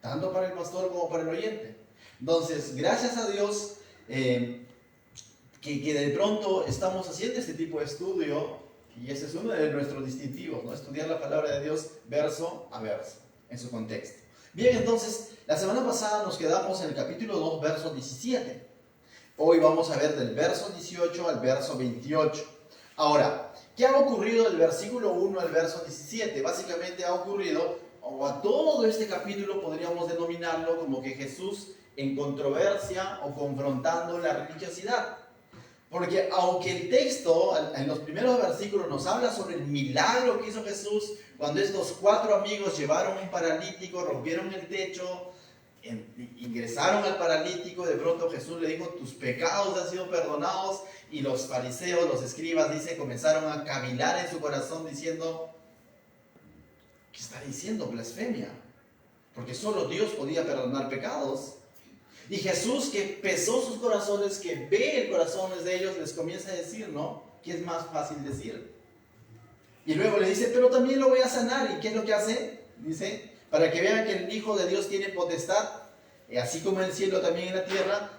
tanto para el pastor como para el oyente. Entonces, gracias a Dios que de pronto estamos haciendo este tipo de estudio, y ese es uno de nuestros distintivos, ¿no? Estudiar la palabra de Dios verso a verso, en su contexto. Bien, entonces, la semana pasada nos quedamos en el capítulo 2, verso 17. Hoy vamos a ver del verso 18 al verso 28. Ahora, ¿qué ha ocurrido del versículo 1 al verso 17? Básicamente ha ocurrido, o a todo este capítulo podríamos denominarlo como que Jesús en controversia o confrontando la religiosidad. Porque aunque el texto en los primeros versículos nos habla sobre el milagro que hizo Jesús, cuando estos 4 amigos llevaron un paralítico, rompieron el techo, ingresaron al paralítico, de pronto Jesús le dijo, tus pecados han sido perdonados, y los fariseos, los escribas, dice, comenzaron a cavilar en su corazón diciendo, ¿qué está diciendo? Blasfemia, porque solo Dios podía perdonar pecados. Y Jesús, que pesó sus corazones, que ve el corazón de ellos, les comienza a decir, ¿no? ¿Qué es más fácil decir? Y luego le dice, pero también lo voy a sanar. ¿Y qué es lo que hace? Dice, para que vean que el Hijo de Dios tiene potestad, así como en el cielo también en la tierra,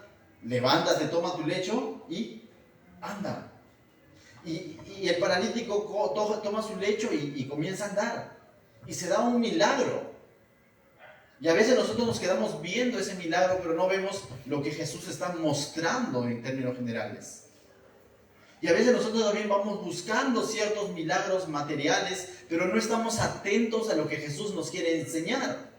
levántate, toma tu lecho y anda. Y el paralítico toma su lecho y comienza a andar. Y se da un milagro. Y a veces nosotros nos quedamos viendo ese milagro, pero no vemos lo que Jesús está mostrando en términos generales. Y a veces nosotros también vamos buscando ciertos milagros materiales, pero no estamos atentos a lo que Jesús nos quiere enseñar.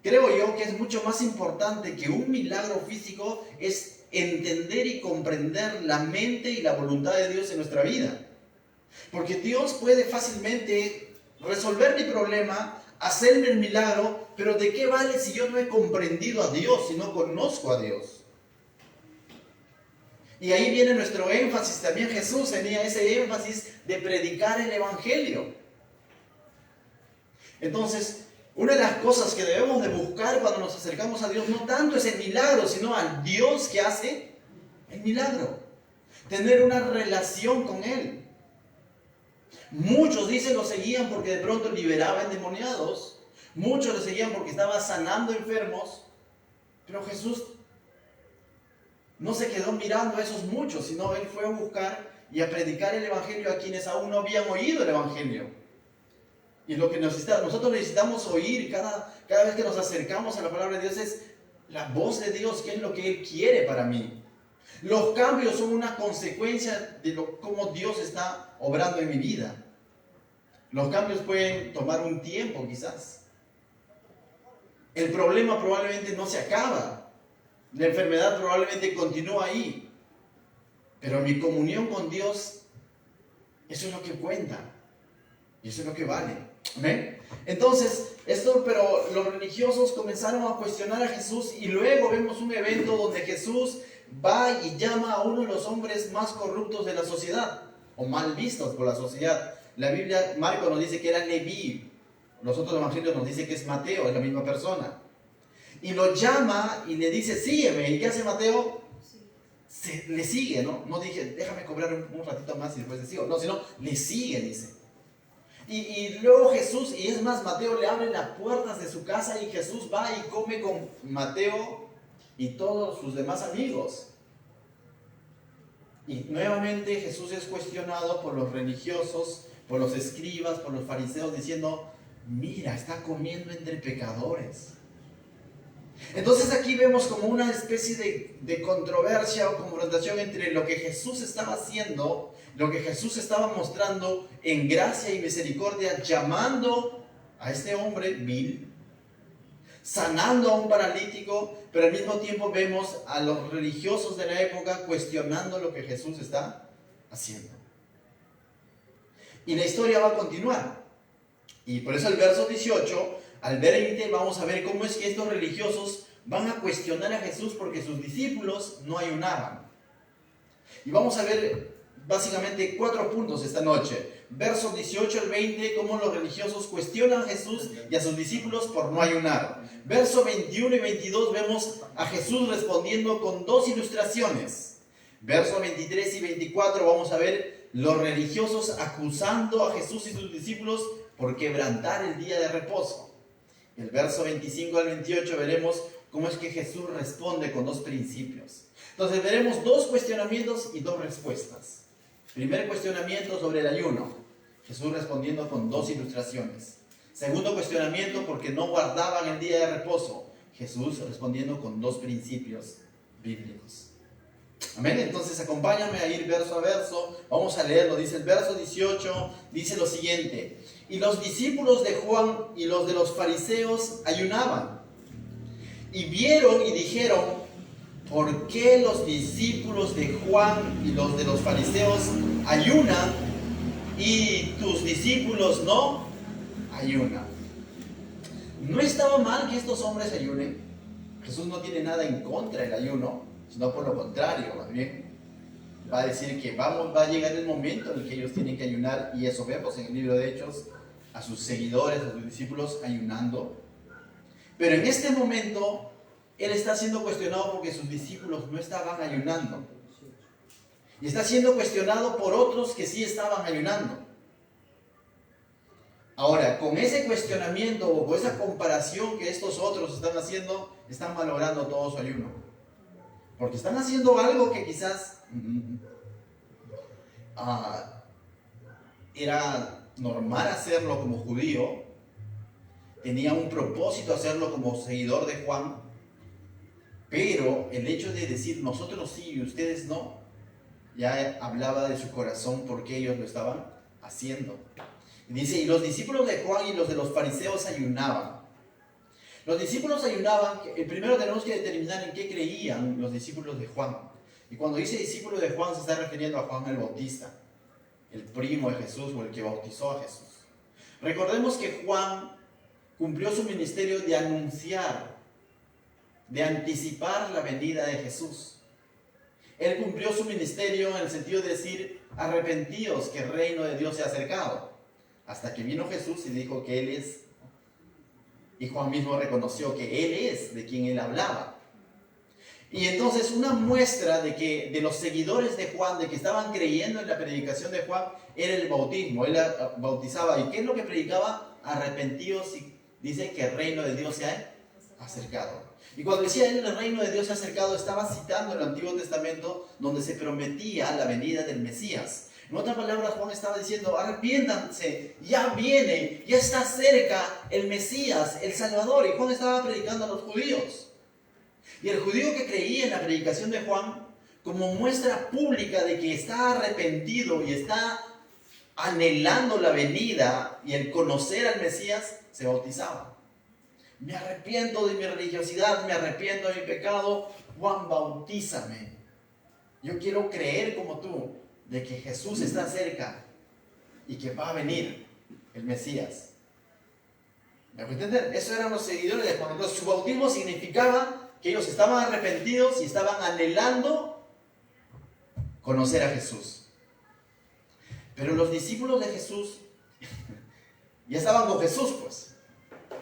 Creo yo que es mucho más importante que un milagro físico es entender y comprender la mente y la voluntad de Dios en nuestra vida. Porque Dios puede fácilmente resolver mi problema, hacerme el milagro, pero ¿de qué vale si yo no he comprendido a Dios, si no conozco a Dios? Y ahí viene nuestro énfasis. También Jesús tenía ese énfasis de predicar el Evangelio. Entonces, una de las cosas que debemos de buscar cuando nos acercamos a Dios no tanto es el milagro, sino al Dios que hace el milagro. Tener una relación con Él. Muchos dicen lo seguían porque de pronto liberaba endemoniados. Muchos lo seguían porque estaba sanando enfermos. Pero Jesús no se quedó mirando a esos muchos, sino Él fue a buscar y a predicar el Evangelio a quienes aún no habían oído el Evangelio. Y lo que nosotros necesitamos oír cada vez que nos acercamos a la palabra de Dios es la voz de Dios, qué es lo que Él quiere para mí. Los cambios son una consecuencia de cómo Dios está obrando en mi vida. Los cambios pueden tomar un tiempo quizás. El problema probablemente no se acaba. La enfermedad probablemente continúa ahí. Pero mi comunión con Dios, eso es lo que cuenta. Y eso es lo que vale. ¿Amén? Entonces, pero los religiosos comenzaron a cuestionar a Jesús y luego vemos un evento donde Jesús va y llama a uno de los hombres más corruptos de la sociedad, o mal vistos por la sociedad. La Biblia, Marcos nos dice que era Leví, los otros evangelios nos dicen que es Mateo, es la misma persona. Y lo llama y le dice, sígueme. ¿Y qué hace Mateo? Le sigue, ¿no? No dije, déjame cobrar un ratito más y después le sigo. No, sino le sigue, dice. Y luego Jesús, y es más, Mateo le abre las puertas de su casa y Jesús va y come con Mateo y todos sus demás amigos. Y nuevamente Jesús es cuestionado por los religiosos, por los escribas, por los fariseos, diciendo, mira, está comiendo entre pecadores. Entonces aquí vemos como una especie de controversia o confrontación entre lo que Jesús estaba haciendo, lo que Jesús estaba mostrando en gracia y misericordia, llamando a este hombre vil, sanando a un paralítico, pero al mismo tiempo vemos a los religiosos de la época cuestionando lo que Jesús está haciendo. Y la historia va a continuar. Y por eso el verso 18, al 20, vamos a ver cómo es que estos religiosos van a cuestionar a Jesús porque sus discípulos no ayunaban. Y vamos a ver básicamente 4 puntos esta noche. Versos 18 al 20, cómo los religiosos cuestionan a Jesús y a sus discípulos por no ayunar. Versos 21 y 22 vemos a Jesús respondiendo con 2 ilustraciones. Versos 23 y 24 vamos a ver los religiosos acusando a Jesús y sus discípulos por quebrantar el día de reposo. El verso 25 al 28 veremos cómo es que Jesús responde con dos principios. Entonces veremos dos cuestionamientos y dos respuestas. Primer cuestionamiento sobre el ayuno. Jesús respondiendo con dos ilustraciones. Segundo cuestionamiento, porque no guardaban el día de reposo. Jesús respondiendo con dos principios bíblicos. Amén. Entonces acompáñame a ir verso a verso. Vamos a leerlo. Dice el verso 18, dice lo siguiente: y los discípulos de Juan y los de los fariseos ayunaban. Y vieron y dijeron: ¿por qué los discípulos de Juan y los de los fariseos ayunan y tus discípulos no ayunan? No estaba mal que estos hombres ayunen. Jesús no tiene nada en contra del ayuno, sino por lo contrario, más bien va a decir que va a llegar el momento en el que ellos tienen que ayunar, y eso vemos en el libro de Hechos a sus seguidores, a sus discípulos ayunando. Pero en este momento él está siendo cuestionado porque sus discípulos no estaban ayunando, y está siendo cuestionado por otros que sí estaban ayunando. Ahora, con ese cuestionamiento o con esa comparación que estos otros están haciendo, están malogrando todo su ayuno, porque están haciendo algo que quizás era normal hacerlo como judío, tenía un propósito hacerlo como seguidor de Juan, pero el hecho de decir nosotros sí y ustedes no, ya hablaba de su corazón porque ellos lo estaban haciendo. Y dice: y los discípulos de Juan y los de los fariseos ayunaban. Los discípulos ayunaban. Primero tenemos que determinar en qué creían los discípulos de Juan. Y cuando dice discípulo de Juan, se está refiriendo a Juan el Bautista, el primo de Jesús o el que bautizó a Jesús. Recordemos que Juan cumplió su ministerio de anunciar, de anticipar la venida de Jesús. Él cumplió su ministerio en el sentido de decir: arrepentíos, que el reino de Dios se ha acercado. Hasta que vino Jesús y dijo que Él es. Y Juan mismo reconoció que Él es de quien Él hablaba. Y entonces una muestra de los seguidores de Juan, de que estaban creyendo en la predicación de Juan, era el bautismo. Él bautizaba. ¿Y qué es lo que predicaba? Arrepentíos, y dice que el reino de Dios se ha acercado. Y cuando decía él el reino de Dios se ha acercado, estaba citando el Antiguo Testamento, donde se prometía la venida del Mesías. En otras palabras, Juan estaba diciendo: arrepiéntanse, ya viene, ya está cerca el Mesías, el Salvador. Y Juan estaba predicando a los judíos. Y el judío que creía en la predicación de Juan, como muestra pública de que está arrepentido y está anhelando la venida y el conocer al Mesías, se bautizaba. Me arrepiento de mi religiosidad, me arrepiento de mi pecado. Juan, bautízame. Yo quiero creer como tú, de que Jesús está cerca y que va a venir el Mesías. ¿Me puedo entender? Esos eran los seguidores de Juan. Entonces, su bautismo significaba que ellos estaban arrepentidos y estaban anhelando conocer a Jesús. Pero los discípulos de Jesús ya estaban con Jesús, pues.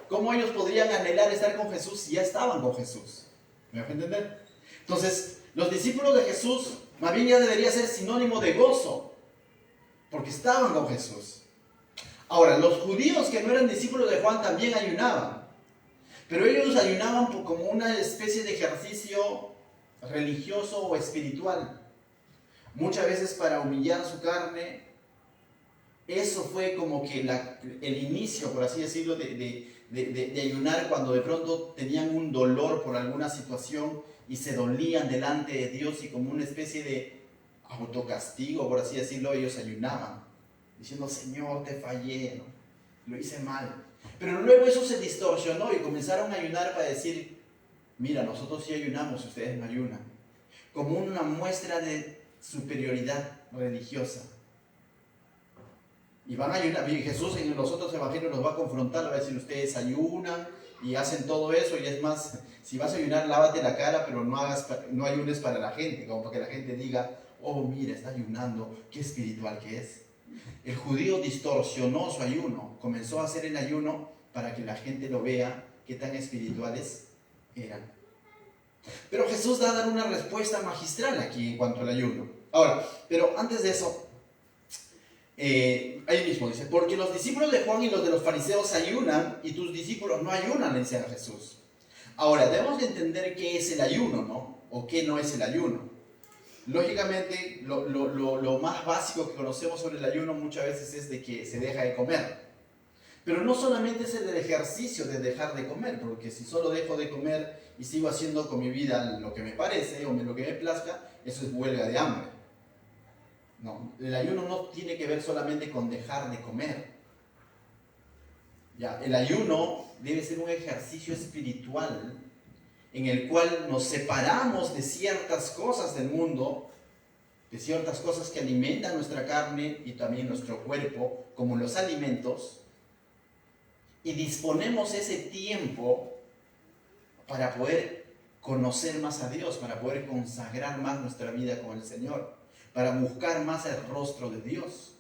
¿Cómo ellos podrían anhelar estar con Jesús si ya estaban con Jesús? ¿Me puedo entender? Entonces, los discípulos de Jesús más bien ya debería ser sinónimo de gozo, porque estaban con Jesús. Ahora, los judíos que no eran discípulos de Juan también ayunaban, pero ellos ayunaban como una especie de ejercicio religioso o espiritual, muchas veces para humillar su carne. Eso fue como que el inicio, por así decirlo, de ayunar, cuando de pronto tenían un dolor por alguna situación y se dolían delante de Dios, y como una especie de autocastigo, por así decirlo, ellos ayunaban, diciendo: Señor, te fallé, ¿no? Lo hice mal. Pero luego eso se distorsionó y comenzaron a ayunar para decir: mira, nosotros sí ayunamos, ustedes no ayunan. Como una muestra de superioridad religiosa. Y van a ayunar. Y Jesús en los otros evangelios los va a confrontar, va a decir: ustedes ayunan y hacen todo eso, y es más, si vas a ayunar, lávate la cara, pero no ayunes para la gente, como para que la gente diga: oh, mira, está ayunando, qué espiritual que es. El judío distorsionó su ayuno, comenzó a hacer el ayuno para que la gente lo vea, qué tan espirituales eran. Pero Jesús da a dar una respuesta magistral aquí en cuanto al ayuno. Ahora, pero antes de eso, Ahí mismo dice, porque los discípulos de Juan y los de los fariseos ayunan y tus discípulos no ayunan, le dice a Jesús. Ahora, debemos de entender qué es el ayuno, ¿no? O qué no es el ayuno. Lógicamente, lo más básico que conocemos sobre el ayuno muchas veces es de que se deja de comer. Pero no solamente es el ejercicio de dejar de comer, porque si solo dejo de comer y sigo haciendo con mi vida lo que me parece o lo que me plazca, eso es huelga de hambre. No, el ayuno no tiene que ver solamente con dejar de comer. Ya, el ayuno debe ser un ejercicio espiritual en el cual nos separamos de ciertas cosas del mundo, de ciertas cosas que alimentan nuestra carne y también nuestro cuerpo, como los alimentos, y disponemos ese tiempo para poder conocer más a Dios, para poder consagrar más nuestra vida con el Señor, para buscar más el rostro de Dios.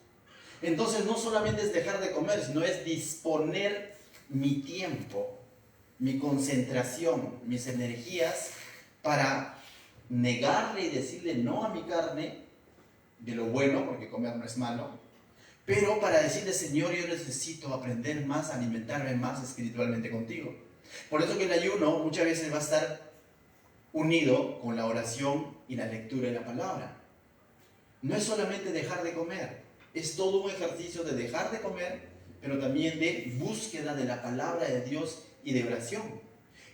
Entonces no solamente es dejar de comer, sino es disponer mi tiempo, mi concentración, mis energías para negarle y decirle no a mi carne, de lo bueno, porque comer no es malo, pero para decirle, Señor, yo necesito aprender más, alimentarme más espiritualmente contigo. Por eso que el ayuno muchas veces va a estar unido con la oración y la lectura de la palabra. No es solamente dejar de comer, es todo un ejercicio de dejar de comer, pero también de búsqueda de la palabra de Dios y de oración.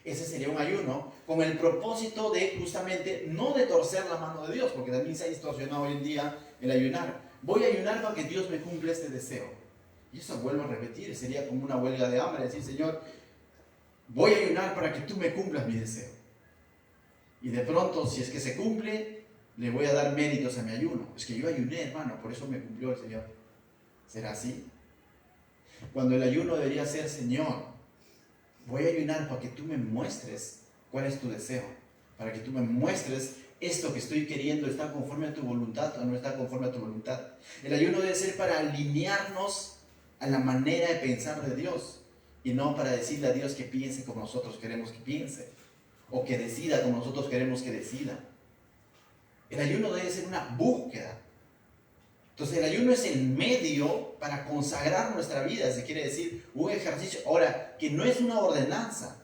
Ese sería un ayuno con el propósito de justamente no de torcer la mano de Dios, porque también se ha distorsionado hoy en día el ayunar. Voy a ayunar para que Dios me cumpla este deseo. Y eso vuelvo a repetir, sería como una huelga de hambre, decir, Señor, voy a ayunar para que tú me cumplas mi deseo. Y de pronto, si es que se cumple, le voy a dar méritos a mi ayuno. Es que yo ayuné, hermano, por eso me cumplió el Señor. ¿Será así? Cuando el ayuno debería ser, Señor, voy a ayunar para que tú me muestres cuál es tu deseo, para que tú me muestres esto que estoy queriendo, ¿está conforme a tu voluntad o no está conforme a tu voluntad? El ayuno debe ser para alinearnos a la manera de pensar de Dios y no para decirle a Dios que piense como nosotros queremos que piense o que decida como nosotros queremos que decida. El ayuno debe ser una búsqueda. Entonces el ayuno es el medio para consagrar nuestra vida, se quiere decir un ejercicio. Ahora, que no es una ordenanza.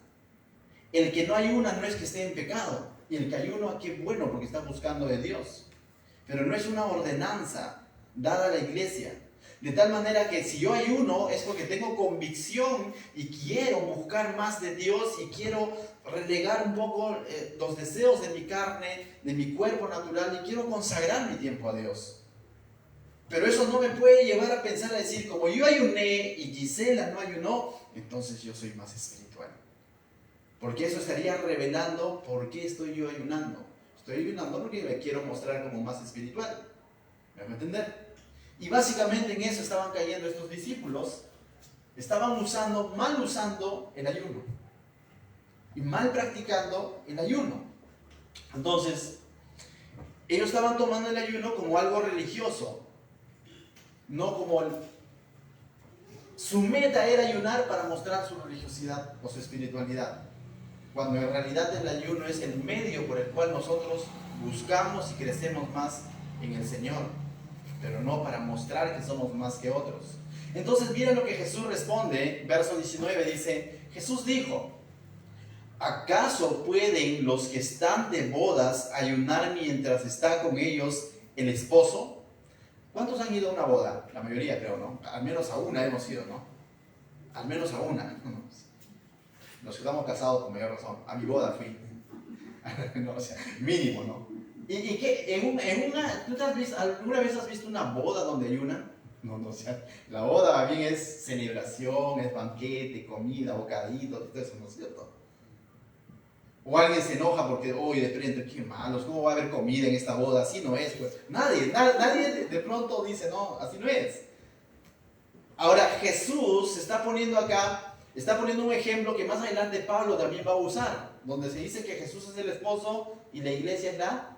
El que no ayuna no es que esté en pecado. Y el que ayuna, qué bueno, porque está buscando de Dios. Pero no es una ordenanza dada a la iglesia. De tal manera que si yo ayuno es porque tengo convicción y quiero buscar más de Dios y quiero relegar un poco los deseos de mi carne, de mi cuerpo natural y quiero consagrar mi tiempo a Dios. Pero eso no me puede llevar a pensar, a decir, como yo ayuné y Gisela no ayunó, entonces yo soy más espiritual. Porque eso estaría revelando por qué estoy yo ayunando. Estoy ayunando porque me quiero mostrar como más espiritual. ¿Me van a entender? Y básicamente en eso estaban cayendo estos discípulos. Estaban mal usando el ayuno. Y mal practicando el ayuno. Entonces, ellos estaban tomando el ayuno como algo religioso. No como su meta era ayunar para mostrar su religiosidad o su espiritualidad, cuando en realidad el ayuno es el medio por el cual nosotros buscamos y crecemos más en el Señor, pero no para mostrar que somos más que otros. Entonces miren lo que Jesús responde, verso 19 dice, Jesús dijo, ¿acaso pueden los que están de bodas ayunar mientras está con ellos el esposo? ¿Cuántos han ido a una boda? La mayoría creo, ¿no? Al menos a una hemos ido, ¿no? Al menos a una. Los que estamos casados, con mayor razón. A mi boda fui. No, o sea, mínimo, ¿no? ¿Y qué? ¿Tú alguna vez has visto una boda donde ayunan? No, o sea, la boda bien es celebración, es banquete, comida, bocaditos, todo eso, ¿no es cierto? O alguien se enoja porque, oye, de frente, qué malos, ¿cómo va a haber comida en esta boda? Así no es, pues. Nadie de pronto dice, no, así no es. Ahora, Jesús se está poniendo acá, está poniendo un ejemplo que más adelante Pablo también va a usar, donde se dice que Jesús es el esposo y la iglesia es la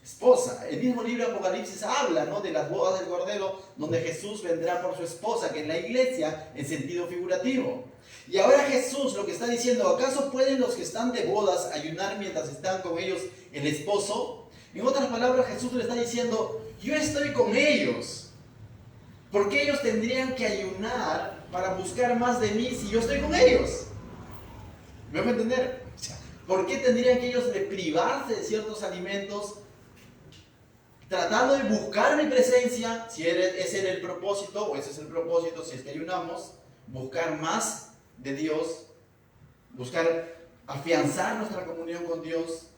esposa. El mismo libro de Apocalipsis habla, ¿no?, de las bodas del Cordero, donde Jesús vendrá por su esposa, que es la iglesia, en sentido figurativo. Y ahora Jesús lo que está diciendo, ¿acaso pueden los que están de bodas ayunar mientras están con ellos el esposo? En otras palabras, Jesús le está diciendo, yo estoy con ellos. ¿Por qué ellos tendrían que ayunar para buscar más de mí si yo estoy con ellos? ¿Me voy a entender? ¿Por qué tendrían que ellos de privarse de ciertos alimentos tratando de buscar mi presencia, si ese era el propósito, o ese es el propósito, si es que ayunamos, buscar más de Dios, buscar afianzar nuestra comunión con Dios,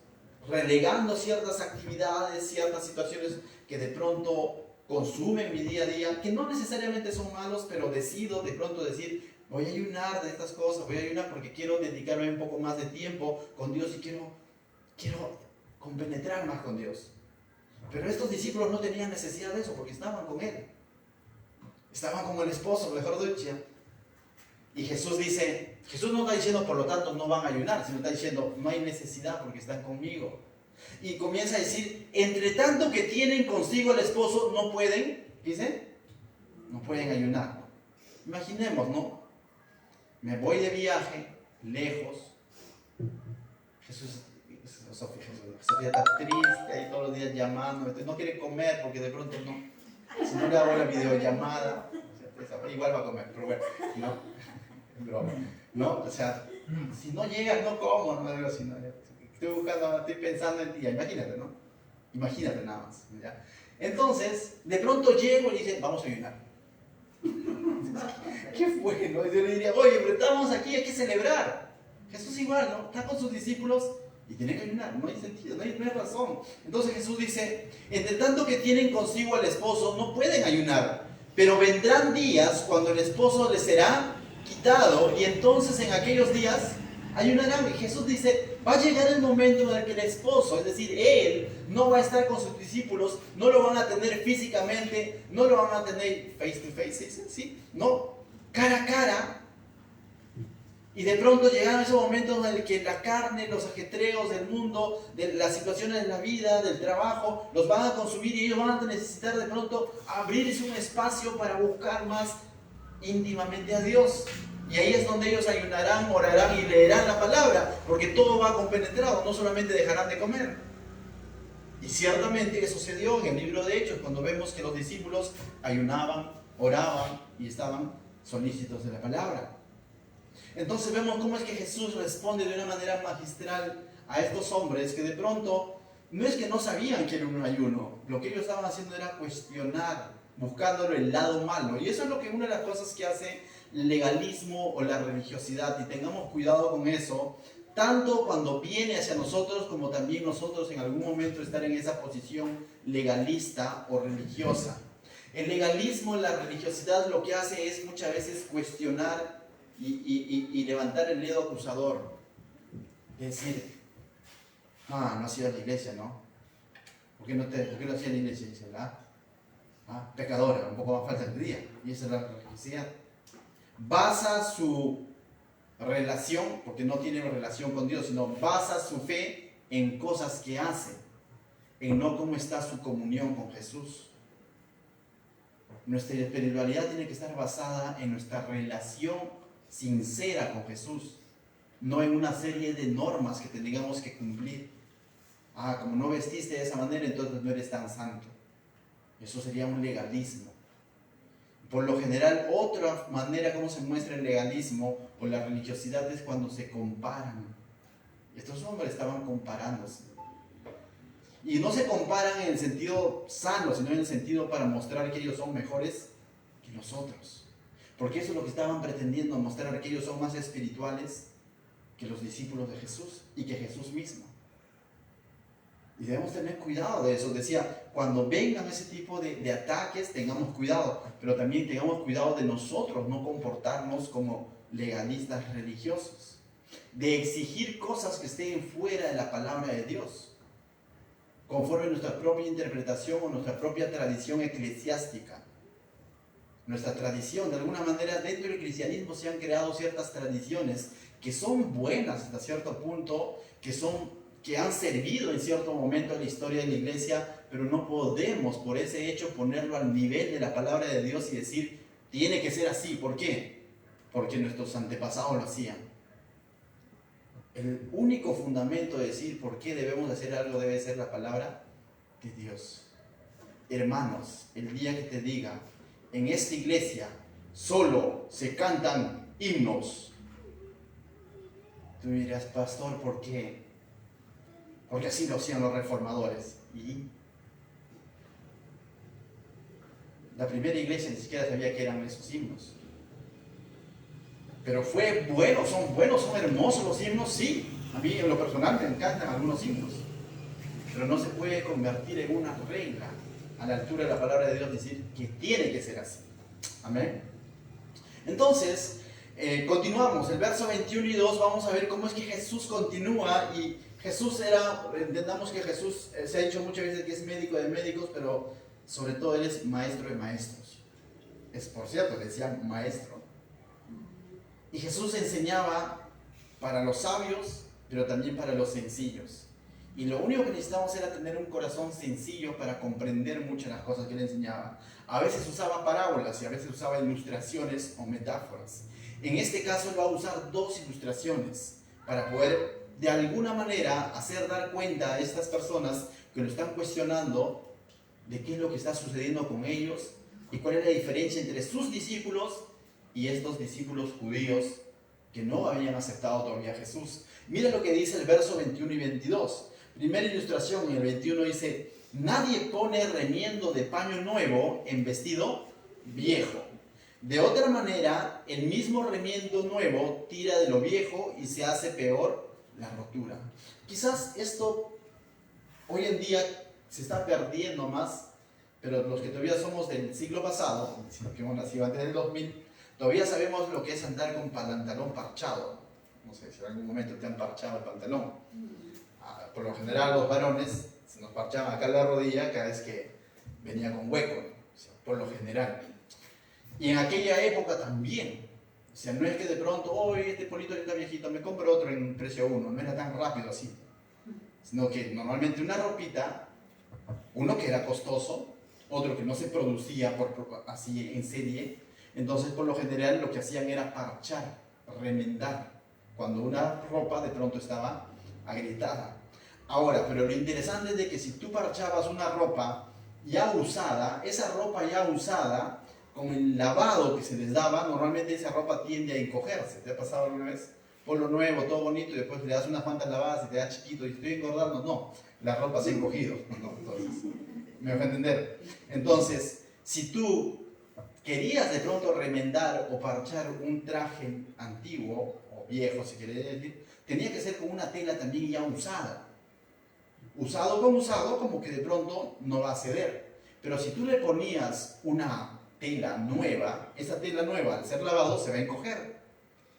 relegando ciertas actividades, ciertas situaciones que de pronto consumen mi día a día, que no necesariamente son malos, pero decido de pronto decir, voy a ayunar de estas cosas, voy a ayunar porque quiero dedicarme un poco más de tiempo con Dios y quiero compenetrar más con Dios. Pero estos discípulos no tenían necesidad de eso porque estaban con Él. Estaban con el esposo, mejor dicho. Y Jesús dice, Jesús no está diciendo por lo tanto no van a ayunar, sino está diciendo no hay necesidad porque están conmigo. Y comienza a decir, entre tanto que tienen consigo el esposo, no pueden, dice, no pueden ayunar. Imaginemos, ¿no? Me voy de viaje, lejos. Sofía está triste ahí todos los días llamando, no quiere comer porque de pronto no. Si no le hago la videollamada, igual va a comer, pero bueno, ¿no? O sea, si no llegas, no como, no digo así, no. Estoy pensando en ti, imagínate, ¿no? Imagínate nada más, ¿ya? Entonces, de pronto llego y dice, vamos a ayunar. ¿Qué fue, no? Yo le diría, oye, pero estamos aquí, hay que celebrar. Jesús igual, ¿no? Está con sus discípulos y tiene que ayunar, no hay sentido, no hay razón. Entonces Jesús dice, entre tanto que tienen consigo al esposo, no pueden ayunar, pero vendrán días cuando el esposo les será quitado y entonces en aquellos días ayunarán. Y Jesús dice, va a llegar el momento en el que el esposo, es decir, Él no va a estar con sus discípulos, no lo van a tener físicamente, no lo van a tener face to face, ¿sí? No, cara a cara. Y de pronto llegaron esos momentos en el que la carne, los ajetreos del mundo, de las situaciones de la vida, del trabajo, los van a consumir y ellos van a necesitar de pronto abrirse un espacio para buscar más íntimamente a Dios. Y ahí es donde ellos ayunarán, orarán y leerán la palabra, porque todo va compenetrado, no solamente dejarán de comer. Y ciertamente que sucedió en el libro de Hechos, cuando vemos que los discípulos ayunaban, oraban y estaban solícitos de la palabra. Entonces vemos cómo es que Jesús responde de una manera magistral a estos hombres que de pronto no es que no sabían que era un ayuno, lo que ellos estaban haciendo era cuestionar, buscándolo el lado malo. Y eso es lo que una de las cosas que hace el legalismo o la religiosidad, y tengamos cuidado con eso, tanto cuando viene hacia nosotros como también nosotros en algún momento estar en esa posición legalista o religiosa. El legalismo, la religiosidad lo que hace es muchas veces cuestionar y levantar el dedo acusador. Es decir, no has ido a la iglesia, ¿no? ¿Por qué no hacía en la iglesia? Dice, pecadora, un poco más falta de día. Y esa es la religiosidad. Basa su relación, porque no tiene relación con Dios, sino basa su fe en cosas que hace, en no cómo está su comunión con Jesús. Nuestra espiritualidad tiene que estar basada en nuestra relación sincera con Jesús, no en una serie de normas que tengamos que cumplir. Como no vestiste de esa manera, entonces no eres tan santo. Eso sería un legalismo. Por lo general, otra manera como se muestra el legalismo o la religiosidad es cuando se comparan. Estos hombres estaban comparándose. Y no se comparan en el sentido sano, sino en el sentido para mostrar que ellos son mejores que nosotros. Porque eso es lo que estaban pretendiendo, mostrar que ellos son más espirituales que los discípulos de Jesús y que Jesús mismo. Y debemos tener cuidado de eso. Decía, cuando vengan ese tipo de ataques, tengamos cuidado, pero también tengamos cuidado de nosotros, no comportarnos como legalistas religiosos, de exigir cosas que estén fuera de la palabra de Dios, conforme a nuestra propia interpretación o nuestra propia tradición eclesiástica. Nuestra tradición, de alguna manera, dentro del cristianismo se han creado ciertas tradiciones que son buenas hasta cierto punto, que han servido en cierto momento en la historia de la iglesia, pero no podemos por ese hecho ponerlo al nivel de la palabra de Dios y decir, tiene que ser así. ¿Por qué? Porque nuestros antepasados lo hacían. El único fundamento de decir por qué debemos hacer algo debe ser la palabra de Dios. Hermanos, el día que te diga, en esta iglesia solo se cantan himnos. Tú dirás, pastor, ¿por qué? Porque así lo hacían los reformadores. Y la primera iglesia ni siquiera sabía que eran esos himnos. Pero fue bueno, son hermosos los himnos, sí. A mí en lo personal me encantan algunos himnos. Pero no se puede convertir en una regla a la altura de la palabra de Dios, decir que tiene que ser así. Amén. Entonces, continuamos. El verso 21 y 2, vamos a ver cómo es que Jesús continúa. Y Jesús entendamos que Jesús se ha dicho muchas veces que es médico de médicos, pero sobre todo Él es maestro de maestros. Por cierto, decía maestro. Y Jesús enseñaba para los sabios, pero también para los sencillos. Y lo único que necesitábamos era tener un corazón sencillo para comprender muchas de las cosas que Él enseñaba. A veces usaba parábolas y a veces usaba ilustraciones o metáforas. En este caso Él va a usar dos ilustraciones para poder de alguna manera hacer dar cuenta a estas personas que lo están cuestionando de qué es lo que está sucediendo con ellos y cuál es la diferencia entre sus discípulos y estos discípulos judíos que no habían aceptado todavía a Jesús. Mira lo que dice el verso 21 y 22. Primera ilustración, en el 21 dice: nadie pone remiendo de paño nuevo en vestido viejo. De otra manera, el mismo remiendo nuevo tira de lo viejo y se hace peor la rotura. Quizás esto hoy en día se está perdiendo más, pero los que todavía somos del siglo pasado, sino que hemos nacido antes del 2000, todavía sabemos lo que es andar con pantalón parchado. No sé si en algún momento te han parchado el pantalón. Por lo general los varones se nos parchaban acá en la rodilla cada vez que venía con hueco, o sea, por lo general. Y en aquella época también. O sea, no es que de pronto, hoy este polito está viejito, me compro otro en precio 1. No era tan rápido así. Sino que normalmente una ropita, uno que era costoso, otro que no se producía así en serie. Entonces, por lo general, lo que hacían era parchar, remendar, cuando una ropa de pronto estaba agrietada. Ahora, pero lo interesante es de que si tú parchabas una ropa ya usada, esa ropa ya usada, con el lavado que se les daba, normalmente esa ropa tiende a encogerse. ¿Te ha pasado alguna vez? Ponlo nuevo, todo bonito, y después le das unas cuantas lavadas y te da chiquito, y estoy engordando. No, la ropa se ha encogido. No, entonces, ¿me vas a entender? Entonces, si tú querías de pronto remendar o parchar un traje antiguo o viejo, si querés decir, tenía que ser con una tela también ya usada. Usado con usado, como que de pronto no va a ceder. Pero si tú le ponías una tela nueva, esa tela nueva al ser lavado se va a encoger.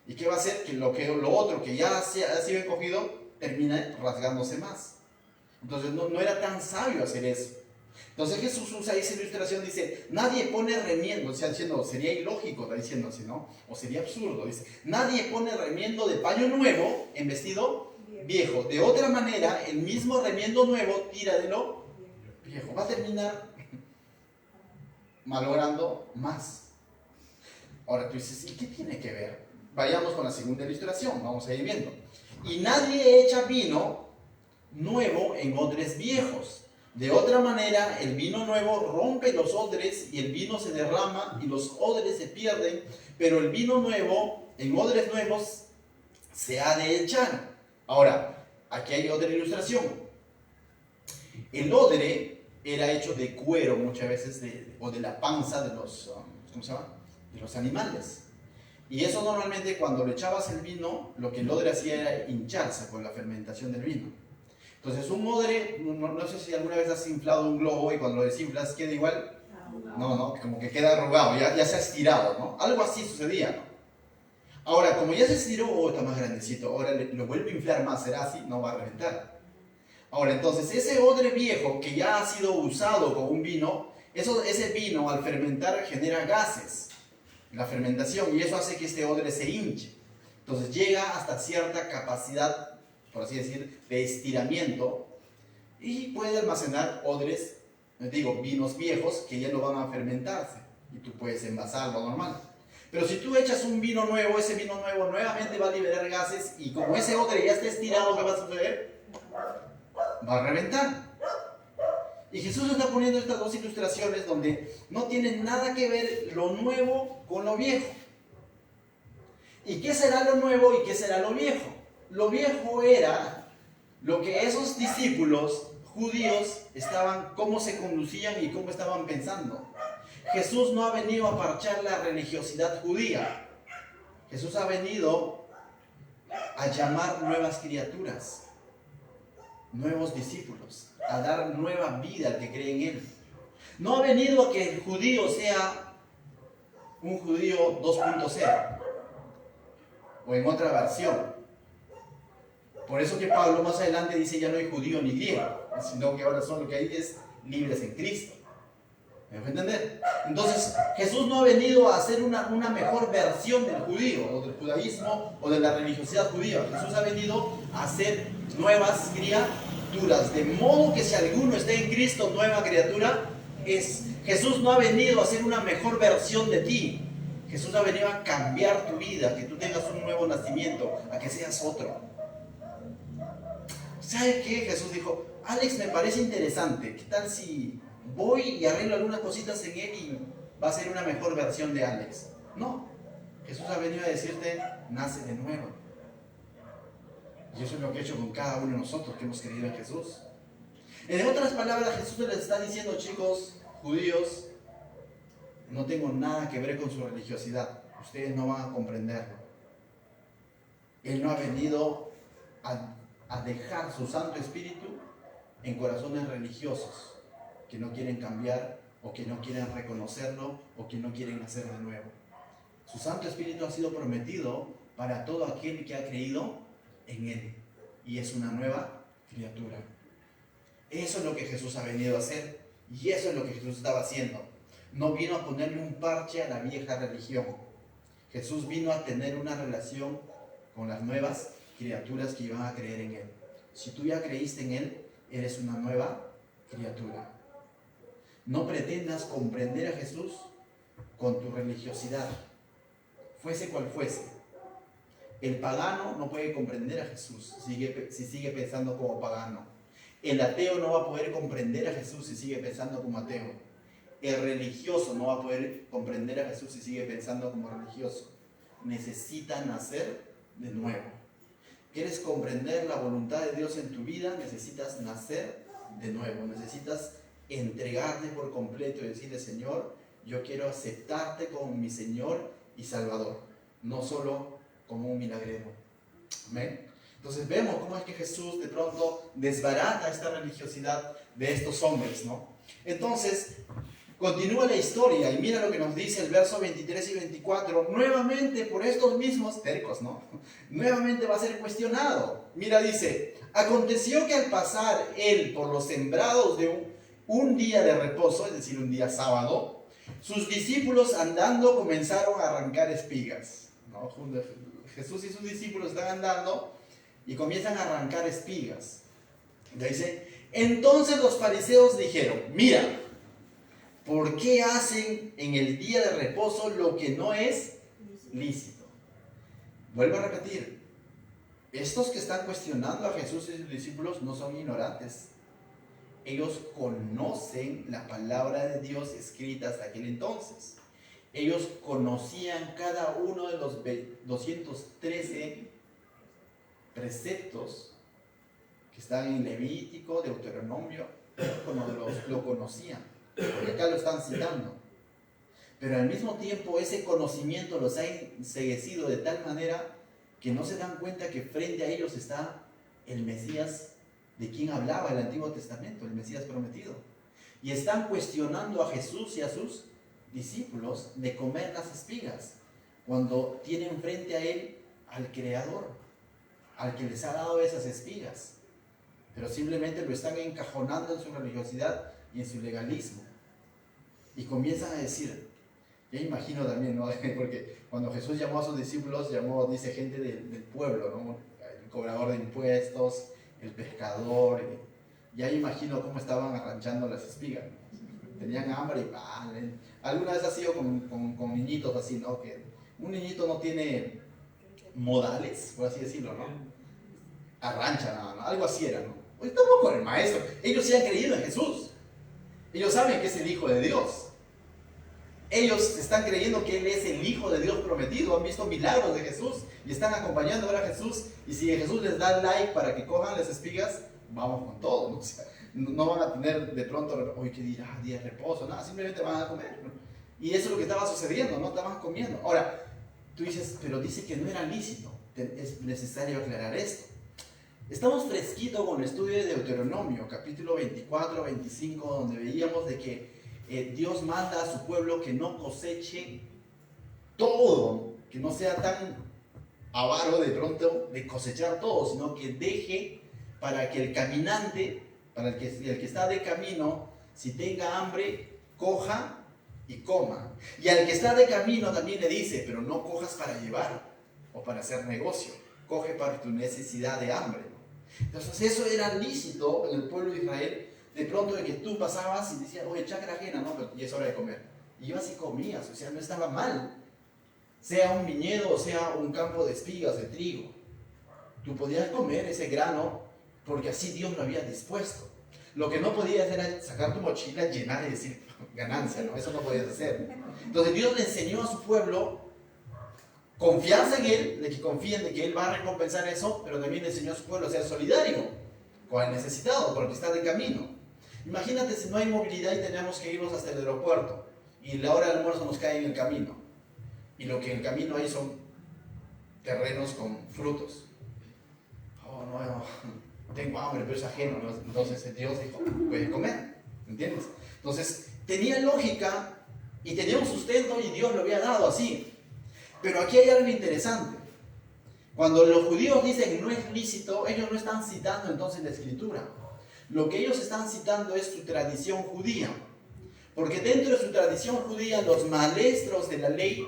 ¿Y qué va a hacer? Que lo otro que ya ha sido encogido termina rasgándose más. Entonces no era tan sabio hacer eso. Entonces Jesús usa esa ilustración, dice: nadie pone remiendo, o sea, diciendo, sería ilógico, está diciendo así, ¿no? O sería absurdo, dice: nadie pone remiendo de paño nuevo en vestido viejo. De otra manera, el mismo remiendo nuevo tira de lo viejo. Va a terminar malogrando más. Ahora tú dices, ¿y qué tiene que ver? Vayamos con la segunda ilustración, vamos a ir viendo. Y nadie echa vino nuevo en odres viejos. De otra manera, el vino nuevo rompe los odres y el vino se derrama y los odres se pierden, pero el vino nuevo en odres nuevos se ha de echar. Ahora, aquí hay otra ilustración. El odre era hecho de cuero muchas veces o de la panza de los, ¿cómo se llama? De los animales. Y eso normalmente cuando le echabas el vino, lo que el odre hacía era hincharse con la fermentación del vino. Entonces un odre, no sé si alguna vez has inflado un globo y cuando lo desinflas queda igual. No, como que queda arrugado, ya se ha estirado, ¿no? Algo así sucedía, ¿no? Ahora, como ya se estiró, está más grandecito, ahora lo vuelvo a inflar más, ¿será así? No va a reventar. Ahora, entonces ese odre viejo que ya ha sido usado con un vino, ese vino al fermentar genera gases, la fermentación, y eso hace que este odre se hinche. Entonces llega hasta cierta capacidad, por así decir, de estiramiento, y puede almacenar vinos viejos que ya no van a fermentarse, y tú puedes envasarlo normal. Pero si tú echas un vino nuevo, ese vino nuevo nuevamente va a liberar gases, y como ese odre ya está estirado, ¿qué va a suceder? Va a reventar. Y Jesús está poniendo estas dos ilustraciones donde no tiene nada que ver lo nuevo con lo viejo. ¿Y qué será lo nuevo y qué será lo viejo? Lo viejo era lo que esos discípulos judíos cómo se conducían y cómo estaban pensando. Jesús no ha venido a parchar la religiosidad judía. Jesús ha venido a llamar nuevas criaturas, nuevos discípulos, a dar nueva vida al que cree en Él. No ha venido a que el judío sea un judío 2.0 o en otra versión. Por eso que Pablo más adelante dice ya no hay judío ni griego, sino que ahora son lo que hay es libres en Cristo. ¿Me dejo entender? Entonces, Jesús no ha venido a hacer una mejor versión del judío, o del judaísmo, o de la religiosidad judía. Jesús ha venido a hacer nuevas criaturas, de modo que si alguno está en Cristo, nueva criatura es. Jesús no ha venido a hacer una mejor versión de ti. Jesús ha venido a cambiar tu vida, que tú tengas un nuevo nacimiento, a que seas otro. ¿Sabe qué? Jesús dijo, Alex, me parece interesante. ¿Qué tal si voy y arreglo algunas cositas en él y va a ser una mejor versión de Alex? No. Jesús ha venido a decirte, nace de nuevo. Y eso es lo que ha hecho con cada uno de nosotros que hemos creído en Jesús. En otras palabras, Jesús les está diciendo, chicos, judíos, no tengo nada que ver con su religiosidad. Ustedes no van a comprenderlo. Él no ha venido a dejar su Santo Espíritu en corazones religiosos que no quieren cambiar o que no quieren reconocerlo o que no quieren nacer de nuevo. Su Santo Espíritu ha sido prometido para todo aquel que ha creído en Él y es una nueva criatura. Eso es lo que Jesús ha venido a hacer y eso es lo que Jesús estaba haciendo. No vino a ponerle un parche a la vieja religión. Jesús vino a tener una relación con las nuevas criaturas que iban a creer en Él. Si tú ya creíste en Él, eres una nueva criatura. No pretendas comprender a Jesús con tu religiosidad, fuese cual fuese. El pagano no puede comprender a Jesús si sigue pensando como pagano. El ateo no va a poder comprender a Jesús si sigue pensando como ateo. El religioso no va a poder comprender a Jesús si sigue pensando como religioso. Necesita nacer de nuevo. ¿Quieres comprender la voluntad de Dios en tu vida? Necesitas nacer de nuevo. Necesitas entregarte por completo y decirle, Señor, yo quiero aceptarte como mi Señor y Salvador, no solo como un milagrero. ¿Amén? Entonces vemos cómo es que Jesús de pronto desbarata esta religiosidad de estos hombres, ¿no? Entonces, continúa la historia y mira lo que nos dice el verso 23 y 24. Nuevamente por estos mismos tercos, ¿no? Nuevamente va a ser cuestionado. Mira, dice, aconteció que al pasar él por los sembrados de un día de reposo, es decir, un día sábado, sus discípulos andando comenzaron a arrancar espigas, ¿no? Jesús y sus discípulos están andando y comienzan a arrancar espigas. Dice, entonces los fariseos dijeron, mira, ¿por qué hacen en el día de reposo lo que no es lícito? Vuelvo a repetir, estos que están cuestionando a Jesús y sus discípulos no son ignorantes. Ellos conocen la palabra de Dios escrita hasta aquel entonces. Ellos conocían cada uno de los 213 preceptos que están en Levítico, Deuteronomio, lo conocían, porque acá lo están citando. Pero al mismo tiempo ese conocimiento los ha enceguecido de tal manera que no se dan cuenta que frente a ellos está el Mesías de quien hablaba el Antiguo Testamento, el Mesías prometido. Y están cuestionando a Jesús y a sus discípulos de comer las espigas, cuando tienen frente a Él al Creador, al que les ha dado esas espigas. Pero simplemente lo están encajonando en su religiosidad y en su legalismo. Y comienzan a decir, ya imagino también, ¿no? Porque cuando Jesús llamó a sus discípulos, dice gente del pueblo, ¿no? El cobrador de impuestos, el pescador, ya imagino cómo estaban arranchando las espigas, ¿no? Tenían hambre y pan. Alguna vez ha sido con niñitos así, ¿no? Que un niñito no tiene modales, por así decirlo, ¿no? Arrancha nada, ¿no? Algo así era, ¿no? Hoy estamos con el maestro. Ellos sí han creído en Jesús. Ellos saben que es el Hijo de Dios. Ellos están creyendo que Él es el Hijo de Dios prometido. Han visto milagros de Jesús y están acompañando a Jesús. Y si Jesús les da like para que cojan las espigas, vamos con todo, ¿no? O sea, no van a tener de pronto, hoy qué dirá, día de reposo, nada, simplemente van a comer, ¿no? Y eso es lo que estaba sucediendo, ¿no? Estaban comiendo. Ahora, tú dices, pero dice que no era lícito. Es necesario aclarar esto. Estamos fresquitos con el estudio de Deuteronomio, capítulo 24, 25, donde veíamos de que Dios manda a su pueblo que no coseche todo, que no sea tan avaro de pronto de cosechar todo, sino que deje para que el caminante, para el que está de camino, si tenga hambre, coja y coma. Y al que está de camino también le dice, pero no cojas para llevar o para hacer negocio, coge para tu necesidad de hambre. Entonces eso era lícito en el pueblo de Israel, de pronto de que tú pasabas y decías, oye, chacra ajena, no, pero ya es hora de comer. Y ibas y comías, o sea, no estaba mal. Sea un viñedo o sea un campo de espigas, de trigo. Tú podías comer ese grano porque así Dios lo había dispuesto. Lo que no podías era sacar tu mochila, llenar y decir ganancia, ¿no? Eso no podías hacer. Entonces Dios le enseñó a su pueblo confianza en Él, de que confíen de que Él va a recompensar eso, pero también le enseñó a su pueblo a ser solidario con el necesitado, con el que está de camino. Imagínate si no hay movilidad y tenemos que irnos hasta el aeropuerto y la hora del almuerzo nos cae en el camino. Y lo que en el camino hay son terrenos con frutos. Oh, no, tengo hambre, pero es ajeno, ¿no? Entonces Dios dijo, puedes comer, ¿entiendes? Entonces tenía lógica y tenía un sustento y Dios lo había dado así. Pero aquí hay algo interesante. Cuando los judíos dicen no es lícito, ellos no están citando entonces la escritura. Lo que ellos están citando es su tradición judía. Porque dentro de su tradición judía, los maestros de la ley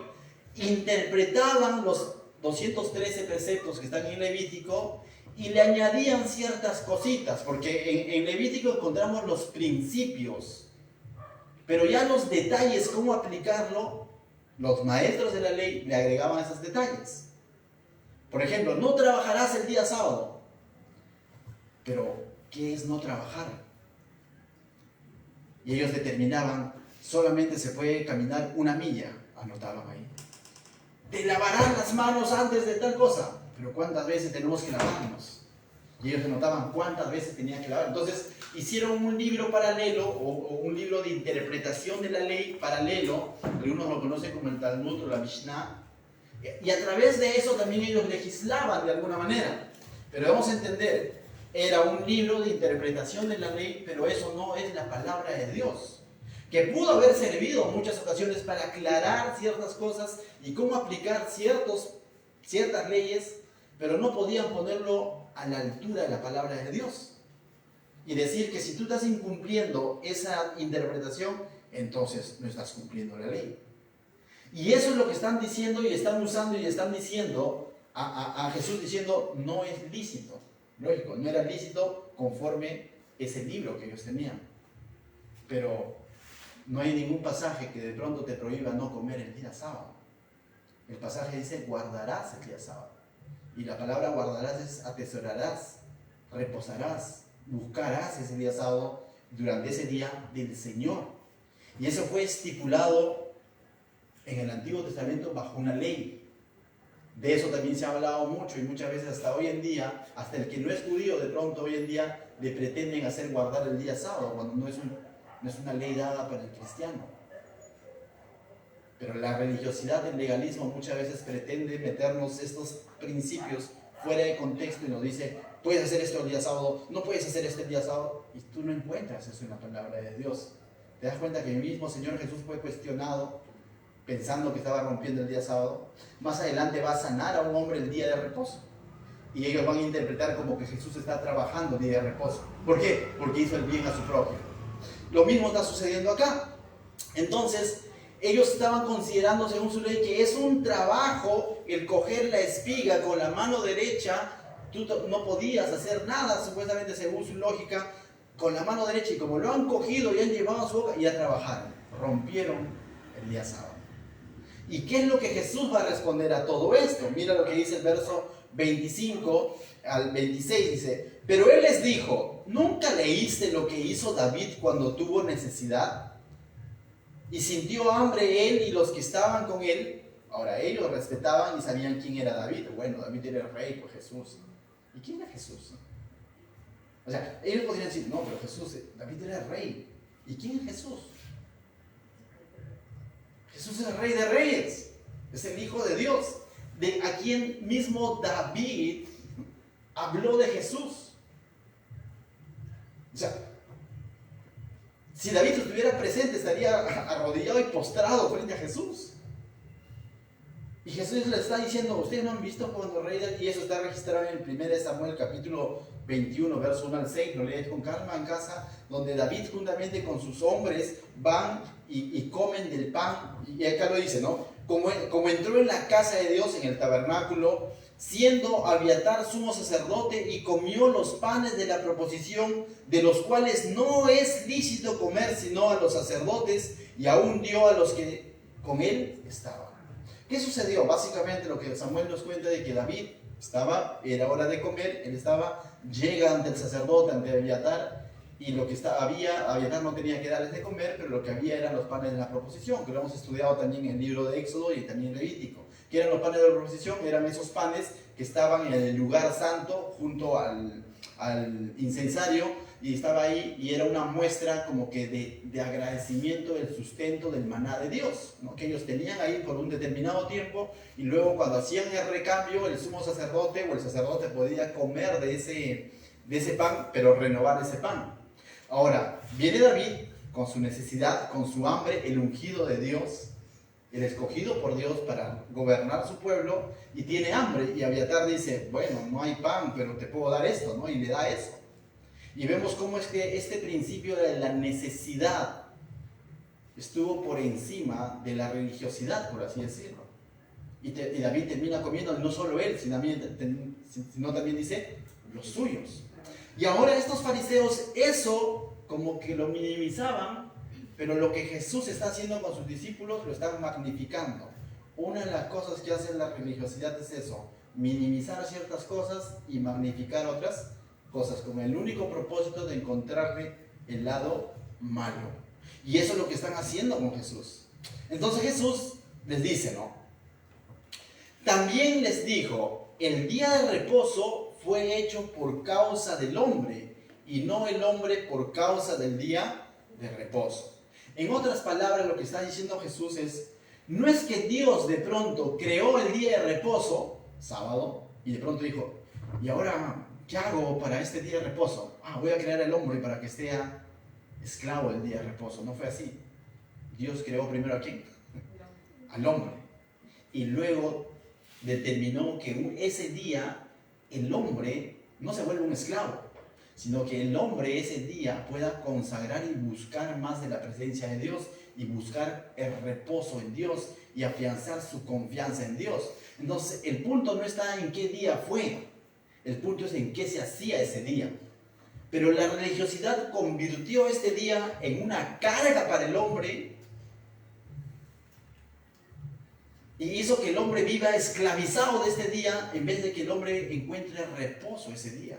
interpretaban los 213 preceptos que están en Levítico y le añadían ciertas cositas, porque en Levítico encontramos los principios, pero ya los detalles, cómo aplicarlo, los maestros de la ley le agregaban esos detalles. Por ejemplo, no trabajarás el día sábado, pero ¿qué es no trabajar? Y ellos determinaban, solamente se puede caminar 1 milla, anotaban ahí. Te lavarás las manos antes de tal cosa, pero ¿cuántas veces tenemos que lavarnos? Y ellos anotaban cuántas veces tenían que lavar. Entonces hicieron un libro paralelo o un libro de interpretación de la ley paralelo, algunos lo conocen como el Talmud o la Mishnah, y a través de eso también ellos legislaban de alguna manera. Pero vamos a entender, era un libro de interpretación de la ley, pero eso no es la palabra de Dios, que pudo haber servido en muchas ocasiones para aclarar ciertas cosas y cómo aplicar ciertas leyes, pero no podían ponerlo a la altura de la palabra de Dios. Y decir que si tú estás incumpliendo esa interpretación, entonces no estás cumpliendo la ley. Y eso es lo que están diciendo y están usando y están diciendo a Jesús diciendo no es lícito. Lógico, no era lícito conforme ese libro que ellos tenían. Pero no hay ningún pasaje que de pronto te prohíba no comer el día sábado. El pasaje dice guardarás el día sábado. Y la palabra guardarás es atesorarás, reposarás, buscarás ese día sábado durante ese día del Señor. Y eso fue estipulado en el Antiguo Testamento bajo una ley. De eso también se ha hablado mucho y muchas veces hasta hoy en día, hasta el que no es judío de pronto hoy en día le pretenden hacer guardar el día sábado cuando no es una ley dada para el cristiano. Pero la religiosidad del legalismo muchas veces pretende meternos estos principios fuera de contexto y nos dice, puedes hacer esto el día sábado, no puedes hacer esto el día sábado, y tú no encuentras eso en la palabra de Dios. Te das cuenta que el mismo Señor Jesús fue cuestionado pensando que estaba rompiendo el día sábado. Más adelante va a sanar a un hombre el día de reposo. Y ellos van a interpretar como que Jesús está trabajando el día de reposo. ¿Por qué? Porque hizo el bien a su prójimo. Lo mismo está sucediendo acá. Entonces, ellos estaban considerando según su ley que es un trabajo el coger la espiga con la mano derecha. Tú no podías hacer nada, supuestamente según su lógica, con la mano derecha. Y como lo han cogido y han llevado a su boca, ya trabajaron. Rompieron el día sábado. ¿Y qué es lo que Jesús va a responder a todo esto? Mira lo que dice el verso 25 al 26. Dice, Pero él les dijo, ¿nunca leíste lo que hizo David cuando tuvo necesidad? Y sintió hambre él y los que estaban con él. Ahora, ellos respetaban y sabían quién era David. Bueno, David era el rey, pues Jesús. ¿Y quién era Jesús? O sea, ellos podrían decir, no, pero Jesús, David era el rey. ¿Y quién es Jesús? Jesús es el rey de reyes. Es el Hijo de Dios. De a quien mismo David habló de Jesús. O sea, si David estuviera presente, estaría arrodillado y postrado frente a Jesús. Y Jesús le está diciendo, ustedes no han visto cuando rey, y eso está registrado en el 1 Samuel capítulo 21, verso 1 al 6, lo lees con calma en casa, donde David juntamente con sus hombres van y comen del pan, y acá lo dice, ¿no? Como entró en la casa de Dios, en el tabernáculo, siendo Abiatar sumo sacerdote, y comió los panes de la proposición, de los cuales no es lícito comer sino a los sacerdotes, y aún dio a los que con él estaban. ¿Qué sucedió? Básicamente lo que Samuel nos cuenta de que David era hora de comer, llega ante el sacerdote, ante Abiatar, y lo que Abiatar no tenía que darles de comer, pero lo que había eran los panes de la proposición, que lo hemos estudiado también en el libro de Éxodo y también en Levítico. ¿Qué eran los panes de la proposición? Eran esos panes que estaban en el lugar santo junto al incensario, y estaba ahí, y era una muestra como que de agradecimiento del sustento del maná de Dios, ¿no? Que ellos tenían ahí por un determinado tiempo, y luego cuando hacían el recambio, el sumo sacerdote o el sacerdote podía comer de ese pan, pero renovar ese pan. Ahora, viene David con su necesidad, con su hambre, el ungido de Dios, el escogido por Dios para gobernar su pueblo, y tiene hambre, y Abiatar dice, bueno, no hay pan, pero te puedo dar esto, ¿no? Y le da eso. Y vemos cómo es que este principio de la necesidad estuvo por encima de la religiosidad, por así decirlo. Y David termina comiendo, no solo él, sino también dice, los suyos. Y ahora estos fariseos eso como que lo minimizaban, pero lo que Jesús está haciendo con sus discípulos lo están magnificando. Una de las cosas que hace la religiosidad es eso, minimizar ciertas cosas y magnificar otras cosas, con el único propósito de encontrarle el lado malo. Y eso es lo que están haciendo con Jesús. Entonces Jesús les dice, ¿no? También les dijo, el día de reposo fue hecho por causa del hombre, y no el hombre por causa del día de reposo. En otras palabras, lo que está diciendo Jesús es, no es que Dios de pronto creó el día de reposo, sábado, y de pronto dijo, y ahora, ¿qué hago para este día de reposo? Voy a crear al hombre para que sea esclavo del día de reposo. No fue así. Dios creó primero a ¿quién? Al hombre. Y luego determinó que ese día el hombre no se vuelve un esclavo, sino que el hombre ese día pueda consagrar y buscar más de la presencia de Dios, y buscar el reposo en Dios y afianzar su confianza en Dios. Entonces el punto no está en qué día fue, el punto es en qué se hacía ese día. Pero la religiosidad convirtió este día en una carga para el hombre, y hizo que el hombre viva esclavizado de este día, en vez de que el hombre encuentre reposo ese día.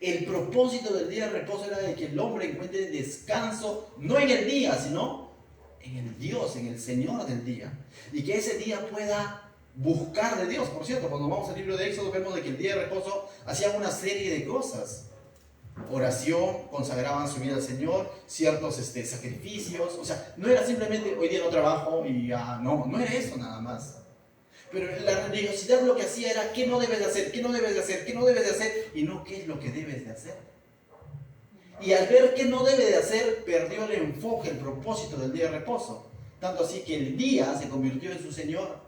El propósito del día de reposo era de que el hombre encuentre descanso, no en el día, sino en el Dios, en el Señor del día. Y que ese día pueda buscar de Dios. Por cierto, cuando vamos al libro de Éxodo, vemos de que el día de reposo hacían una serie de cosas. Oración, consagraban su vida al Señor, ciertos sacrificios. O sea, no era simplemente hoy día no trabajo y no era eso nada más. Pero la religiosidad lo que hacía era qué no debes de hacer, qué no debes de hacer, qué no debes de hacer, y no qué es lo que debes de hacer. Y al ver qué no debe de hacer, perdió el enfoque, el propósito del día de reposo. Tanto así que el día se convirtió en su Señor,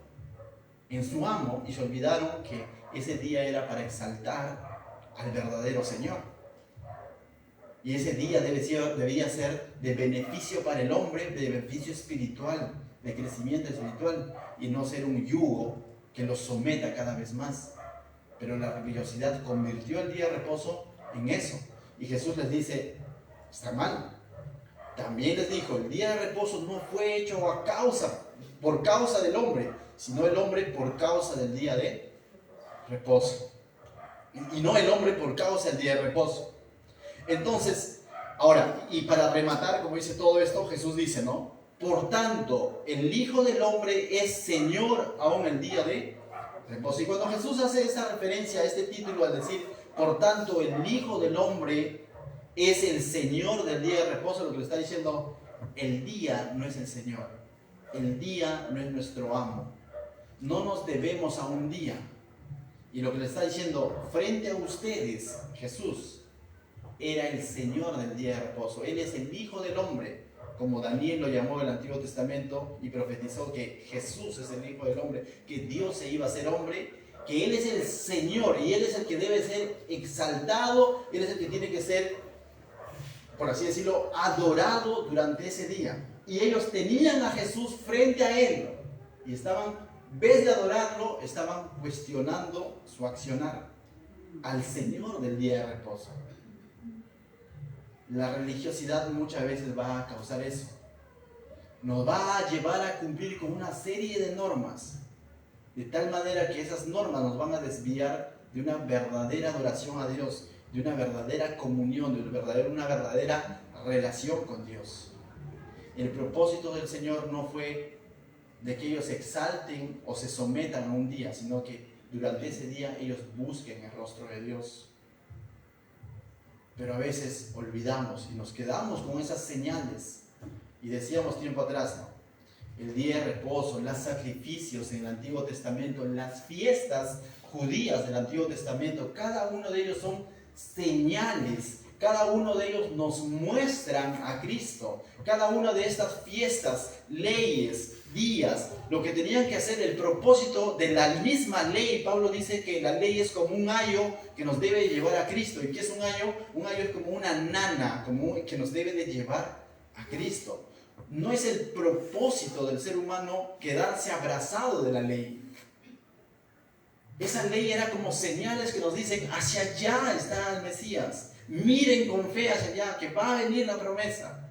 en su amo, y se olvidaron que ese día era para exaltar al verdadero Señor. Y ese día debía ser de beneficio para el hombre, de beneficio espiritual, de crecimiento espiritual, y no ser un yugo que los someta cada vez más. Pero la religiosidad convirtió el día de reposo en eso. Y Jesús les dice, está mal. También les dijo, el día de reposo no fue hecho por causa del hombre, sino el hombre por causa del día de reposo. y no el hombre por causa del día de reposo. Entonces, ahora, y para rematar, como dice todo esto, Jesús dice, ¿no? Por tanto, el Hijo del Hombre es Señor aún el día de reposo. Y cuando Jesús hace esta referencia a este título al decir, por tanto, el Hijo del Hombre es el Señor del día de reposo, lo que le está diciendo, el día no es el Señor, el día no es nuestro amo, no nos debemos a un día. Y lo que le está diciendo, frente a ustedes, Jesús era el Señor del día de reposo, Él es el Hijo del Hombre, como Daniel lo llamó en el Antiguo Testamento y profetizó que Jesús es el Hijo del Hombre, que Dios se iba a hacer hombre, que Él es el Señor y Él es el que debe ser exaltado, Él es el que tiene que ser, por así decirlo, adorado durante ese día. Y ellos tenían a Jesús frente a Él y estaban, en vez de adorarlo, estaban cuestionando su accionar al Señor del día de reposo. La religiosidad muchas veces va a causar eso. Nos va a llevar a cumplir con una serie de normas, de tal manera que esas normas nos van a desviar de una verdadera adoración a Dios, de una verdadera comunión, de una verdadera relación con Dios. El propósito del Señor no fue de que ellos se exalten o se sometan a un día, sino que durante ese día ellos busquen el rostro de Dios. Pero a veces olvidamos y nos quedamos con esas señales. Y decíamos tiempo atrás, ¿no? El día de reposo, los sacrificios en el Antiguo Testamento, las fiestas judías del Antiguo Testamento, cada uno de ellos son señales. Cada uno de ellos nos muestran a Cristo. Cada una de estas fiestas, leyes, días, lo que tenían que hacer, el propósito de la misma ley. Pablo dice que la ley es como un ayo que nos debe llevar a Cristo. ¿Y qué es un ayo? Un ayo es como una nana que nos debe de llevar a Cristo. No es el propósito del ser humano quedarse abrazado de la ley. Esa ley era como señales que nos dicen, hacia allá está el Mesías. Miren con fe hacia allá, que va a venir la promesa.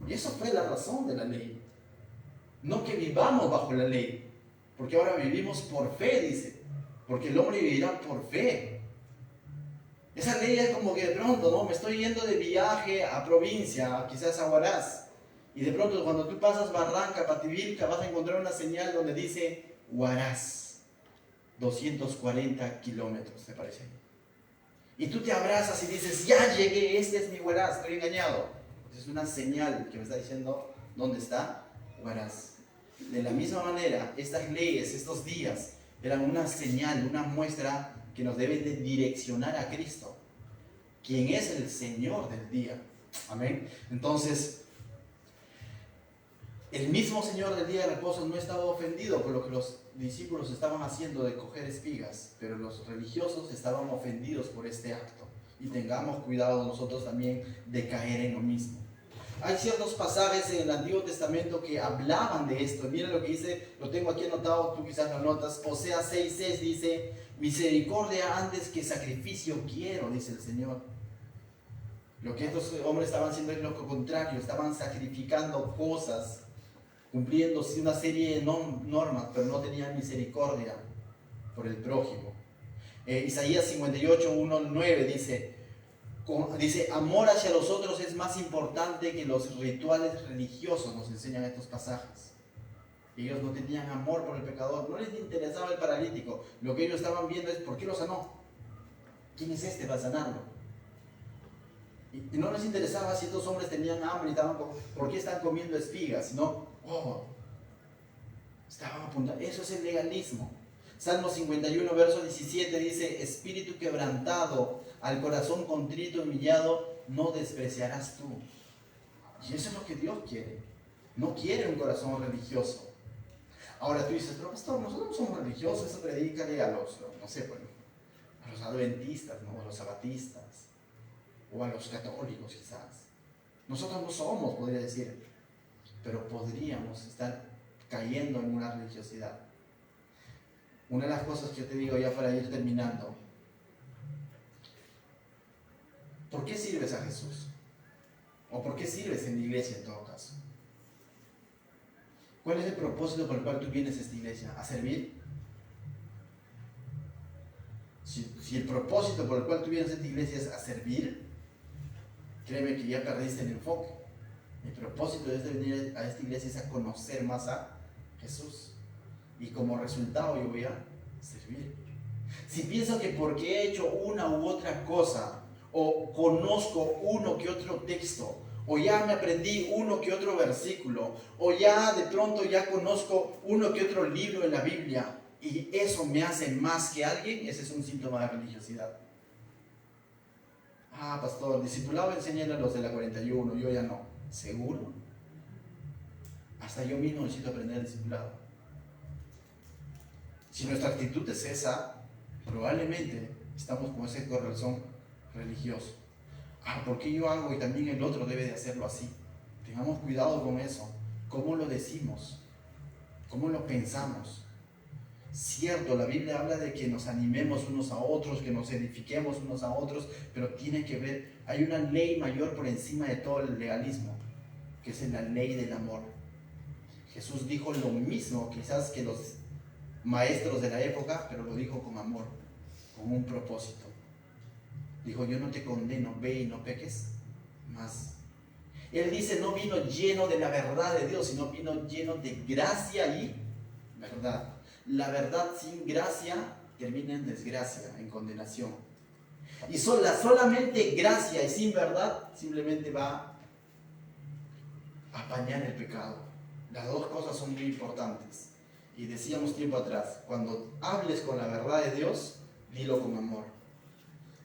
Y eso fue la razón de la ley. No que vivamos bajo la ley, porque ahora vivimos por fe, dice. Porque el hombre vivirá por fe. Esa ley es como que de pronto, ¿no? Me estoy yendo de viaje a provincia, quizás a Huaraz. Y de pronto cuando tú pasas Barranca, Pativilca, vas a encontrar una señal donde dice Huaraz. 240 kilómetros, ¿te parece? Y tú te abrazas y dices, ya llegué, este es mi Huaraz, estoy engañado. Es una señal que me está diciendo dónde está Huaraz. De la misma manera, estas leyes, estos días, eran una señal, una muestra que nos debe de direccionar a Cristo, quien es el Señor del día. Amén. Entonces, el mismo Señor del día de reposo no estaba ofendido por lo que los discípulos estaban haciendo de coger espigas, pero los religiosos estaban ofendidos por este acto. Y tengamos cuidado nosotros también de caer en lo mismo. Hay ciertos pasajes en el Antiguo Testamento que hablaban de esto. Mira lo que dice, lo tengo aquí anotado, tú quizás lo notas. Oseas 6:6 dice, misericordia antes que sacrificio quiero, dice el Señor. Lo que estos hombres estaban haciendo es lo contrario, estaban sacrificando cosas, cumpliendo una serie de normas, pero no tenían misericordia por el prójimo. Isaías 58:1-9 dice, amor hacia los otros es más importante que los rituales religiosos, nos enseñan estos pasajes. Ellos no tenían amor por el pecador, no les interesaba el paralítico. Lo que ellos estaban viendo es, ¿por qué lo sanó? ¿Quién es este para sanarlo? Y no les interesaba si estos hombres tenían hambre y estaban, ¿por qué están comiendo espigas? No, estaban apuntando. Eso es el legalismo. Salmo 51, verso 17 dice, espíritu quebrantado, al corazón contrito y humillado, no despreciarás tú. Y eso es lo que Dios quiere. No quiere un corazón religioso. Ahora tú dices, pero pastor, nosotros no somos religiosos, eso predícale a los, no sé, bueno, a los adventistas, ¿no? A los sabatistas, o a los católicos quizás. Nosotros no somos, podría decir, pero podríamos estar cayendo en una religiosidad. Una de las cosas que yo te digo ya para ir terminando, ¿por qué sirves a Jesús? ¿O por qué sirves en la iglesia en todo caso? ¿Cuál es el propósito por el cual tú vienes a esta iglesia? ¿A servir? Si Si el propósito por el cual tú vienes a esta iglesia es a servir, créeme que ya perdiste el enfoque. El propósito de venir a esta iglesia es a conocer más a Jesús. Y como resultado yo voy a servir. Si pienso que porque he hecho una u otra cosa, o conozco uno que otro texto, o ya me aprendí uno que otro versículo, o ya de pronto ya conozco uno que otro libro en la Biblia, y eso me hace más que alguien, ese es un síntoma de religiosidad. Ah, pastor, discipulado enseñan a los de la 41, yo ya no. ¿Seguro? Hasta yo mismo necesito aprender discipulado. Si nuestra actitud es esa, probablemente estamos con ese corazón religioso. Ah, ¿por qué yo hago y también el otro debe de hacerlo así? Tengamos cuidado con eso. ¿Cómo lo decimos? ¿Cómo lo pensamos? Cierto, la Biblia habla de que nos animemos unos a otros, que nos edifiquemos unos a otros, pero tiene que ver, hay una ley mayor por encima de todo el legalismo, que es la ley del amor. Jesús dijo lo mismo quizás que los maestros de la época, pero lo dijo con amor, con un propósito. Dijo, yo no te condeno, ve y no peques más. Él dice, no vino lleno de la verdad de Dios, sino vino lleno de gracia y verdad. La verdad sin gracia termina en desgracia, en condenación. Y solamente gracia y sin verdad simplemente va a apañar el pecado. Las dos cosas son muy importantes. Y decíamos tiempo atrás, cuando hables con la verdad de Dios, dilo con amor.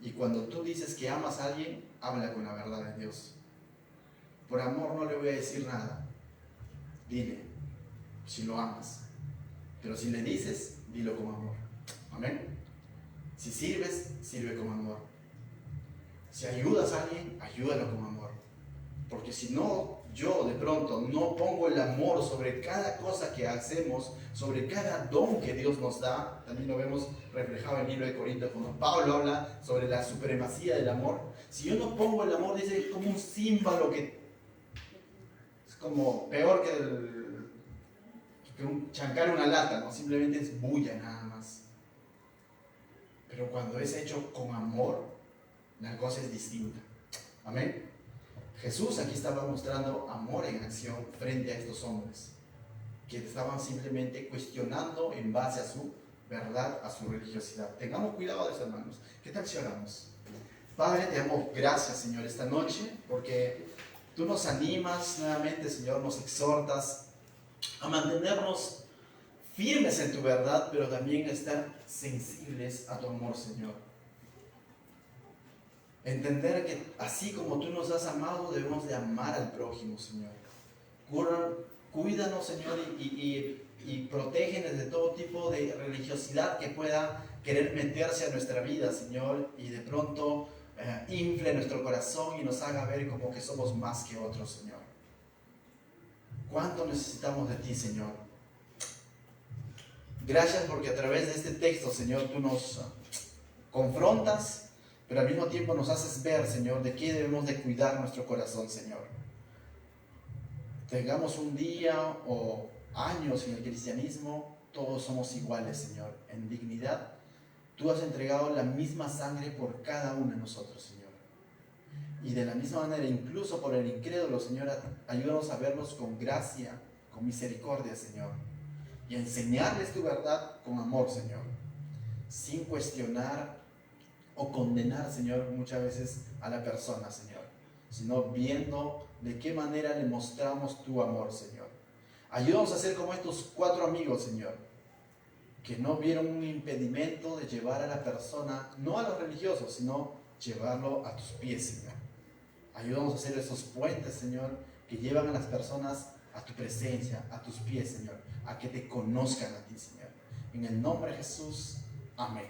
Y cuando tú dices que amas a alguien, habla con la verdad de Dios. Por amor no le voy a decir nada. Dile, si lo amas. Pero si le dices, dilo con amor. Amén. Si sirves, sirve con amor. Si ayudas a alguien, ayúdalo con amor. Porque si no, yo de pronto no pongo el amor sobre cada cosa que hacemos, sobre cada don que Dios nos da. También lo vemos reflejado en el libro de Corintios, cuando Pablo habla sobre la supremacía del amor. Si yo no pongo el amor, dice, es como un címbalo que es como peor que chancar una lata, ¿no? Simplemente es bulla nada más. Pero cuando es hecho con amor, la cosa es distinta. Amén. Jesús aquí estaba mostrando amor en acción frente a estos hombres que estaban simplemente cuestionando en base a su verdad, a su religiosidad. Tengamos cuidado de eso, hermanos. ¿Qué tal si oramos? Padre, te damos gracias, Señor, esta noche, porque tú nos animas nuevamente, Señor, nos exhortas a mantenernos firmes en tu verdad, pero también a estar sensibles a tu amor, Señor. Entender que así como tú nos has amado, debemos de amar al prójimo, Señor. Cuídanos, Señor, y protégenos de todo tipo de religiosidad que pueda querer meterse a nuestra vida, Señor, y de pronto infle nuestro corazón y nos haga ver como que somos más que otros, Señor. ¿Cuánto necesitamos de ti, Señor? Gracias porque a través de este texto, Señor, tú nos confrontas, pero al mismo tiempo nos haces ver, Señor, de qué debemos de cuidar nuestro corazón, Señor. Tengamos un día o años en el cristianismo, todos somos iguales, Señor, en dignidad. Tú has entregado la misma sangre por cada uno de nosotros, Señor. Y de la misma manera, incluso por el incrédulo, Señor, ayúdanos a verlos con gracia, con misericordia, Señor. Y a enseñarles tu verdad con amor, Señor. Sin cuestionar o condenar, Señor, muchas veces a la persona, Señor. Sino viendo de qué manera le mostramos tu amor, Señor. Ayúdanos a ser como estos 4 amigos, Señor, que no vieron un impedimento de llevar a la persona, no a los religiosos, sino llevarlo a tus pies, Señor. Ayúdanos a hacer esos puentes, Señor, que llevan a las personas a tu presencia, a tus pies, Señor, a que te conozcan a ti, Señor. En el nombre de Jesús, amén.